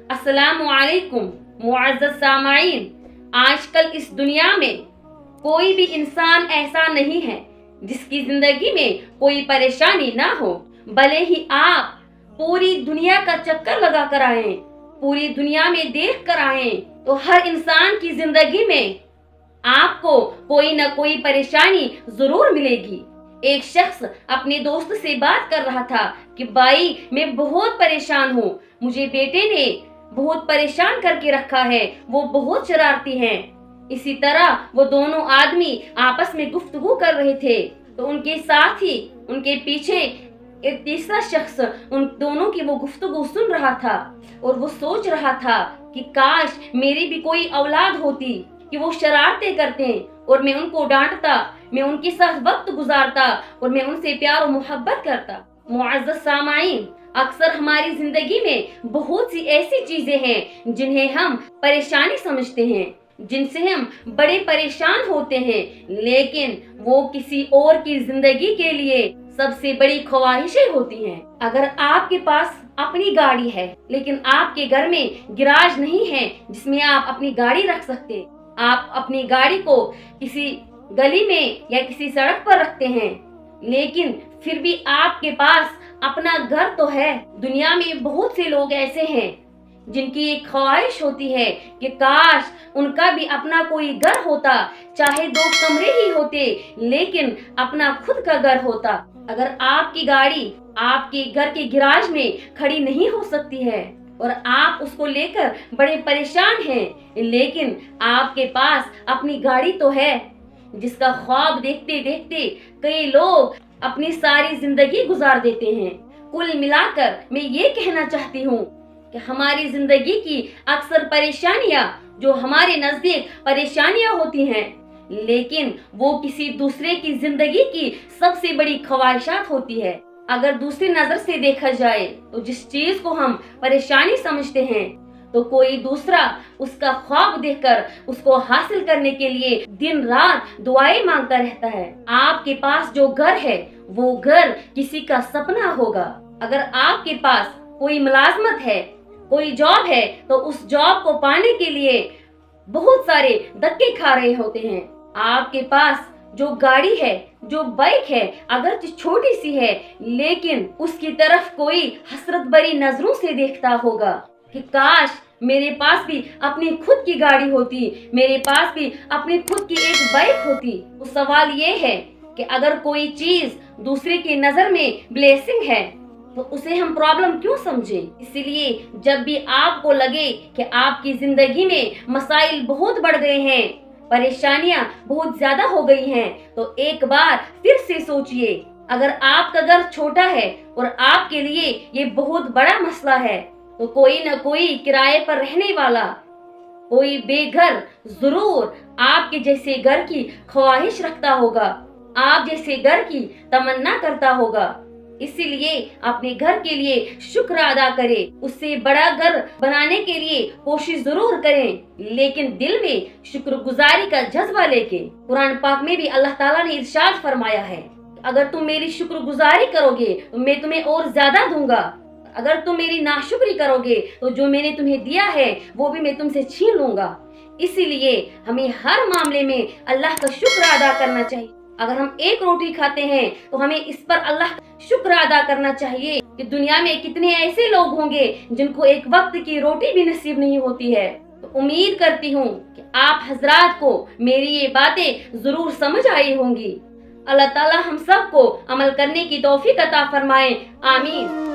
अस्सलामु अलैकुम मुअज़्ज़ज़ सामाईन। आजकल इस दुनिया में कोई भी इंसान ऐसा नहीं है जिसकी जिंदगी में कोई परेशानी ना हो। भले ही आप पूरी दुनिया का चक्कर लगा कर आए, पूरी दुनिया में देख कर आए, तो हर इंसान की जिंदगी में आपको कोई ना कोई परेशानी जरूर मिलेगी। एक शख्स अपने दोस्त से बात कर रहा था कि भाई मैं बहुत परेशान हूँ, मुझे बेटे ने बहुत परेशान करके रखा है, वो बहुत शरारती हैं। इसी तरह वो दोनों आदमी आपस में गुफ्तगू कर रहे थे, तो उनके साथ ही उनके पीछे एक तीसरा शख्स उन दोनों की वो गुफ्तगू सुन रहा था और वो सोच रहा था कि काश मेरी भी कोई औलाद होती कि वो शरारतें करते और मैं उनको डांटता, मैं उनके साथ वक्त गुजारता और मैं उनसे प्यार और मोहब्बत करता। मुअज़्ज़ज़ सामाईन, अक्सर हमारी जिंदगी में बहुत सी ऐसी चीजें हैं जिन्हें हम परेशानी समझते हैं, जिनसे हम बड़े परेशान होते हैं, लेकिन वो किसी और की जिंदगी के लिए सबसे बड़ी ख्वाहिशें होती हैं। अगर आपके पास अपनी गाड़ी है लेकिन आपके घर में गैराज नहीं है जिसमें आप अपनी गाड़ी रख सकते, आप अपनी गाड़ी को किसी गली में या किसी सड़क पर रखते हैं, लेकिन फिर भी आपके पास अपना घर तो है। दुनिया में बहुत से लोग ऐसे हैं जिनकी एक ख्वाहिश होती है कि काश उनका भी अपना कोई घर होता, चाहे 2 कमरे ही होते, लेकिन अपना खुद का घर होता। अगर आपकी गाड़ी आपके घर के गैराज में खड़ी नहीं हो सकती है और आप उसको लेकर बड़े परेशान हैं, लेकिन आपके पास अपनी गाड़ी तो है, जिसका ख्वाब देखते देखते कई लोग अपनी सारी जिंदगी गुजार देते हैं। कुल मिलाकर मैं ये कहना चाहती हूँ कि हमारी जिंदगी की अक्सर परेशानियाँ जो हमारे नजदीक परेशानियाँ होती हैं, लेकिन वो किसी दूसरे की जिंदगी की सबसे बड़ी ख्वाहिशात होती है। अगर दूसरी नजर से देखा जाए तो जिस चीज को हम परेशानी समझते हैं, तो कोई दूसरा उसका ख्वाब देखकर उसको हासिल करने के लिए दिन रात दुआएं मांगता रहता है। आपके पास जो घर है वो घर किसी का सपना होगा। अगर आपके पास कोई मुलाजमत है, कोई जॉब है, तो उस जॉब को पाने के लिए बहुत सारे धक्के खा रहे होते हैं। आपके पास जो गाड़ी है, जो बाइक है, अगर छोटी सी है, लेकिन उसकी तरफ कोई हसरत भरी नजरों से देखता होगा कि काश मेरे पास भी अपनी खुद की गाड़ी होती, मेरे पास भी अपनी खुद की एक बाइक होती। तो सवाल ये है कि अगर कोई चीज दूसरे की नजर में ब्लेसिंग है तो उसे हम प्रॉब्लम क्यों समझे। इसलिए जब भी आपको लगे कि आपकी जिंदगी में मसाइल बहुत बढ़ गए हैं, परेशानियां बहुत ज्यादा हो गई हैं, तो एक बार फिर से सोचिए। अगर आपका घर छोटा है और आपके लिए ये बहुत बड़ा मसला है, तो कोई न कोई किराए पर रहने वाला, कोई बेघर जरूर आपके जैसे घर की ख्वाहिश रखता होगा, आप जैसे घर की तमन्ना करता होगा। इसीलिए अपने घर के लिए शुक्र अदा करें, उससे बड़ा घर बनाने के लिए कोशिश जरूर करें, लेकिन दिल में शुक्रगुजारी का जज्बा लेके। कुरान पाक में भी अल्लाह ताला ने इरशाद फरमाया है, अगर तुम मेरी शुक्रगुजारी करोगे तो मैं तुम्हें और ज्यादा दूंगा, अगर तुम मेरी नाशुक्री करोगे तो जो मैंने तुम्हें दिया है वो भी मैं तुमसे छीन लूंगा। इसीलिए हमें हर मामले में अल्लाह का शुक्र अदा करना चाहिए। अगर हम एक रोटी खाते हैं तो हमें इस पर अल्लाह का शुक्र अदा करना चाहिए कि दुनिया में कितने ऐसे लोग होंगे जिनको एक वक्त की रोटी भी नसीब नहीं होती है। तो उम्मीद करती हूँ कि आप हजरात को मेरी ये बातें जरूर समझ आई होंगी। अल्लाह ताला हम सबको अमल करने की तौफीक अता फरमाए। आमीन।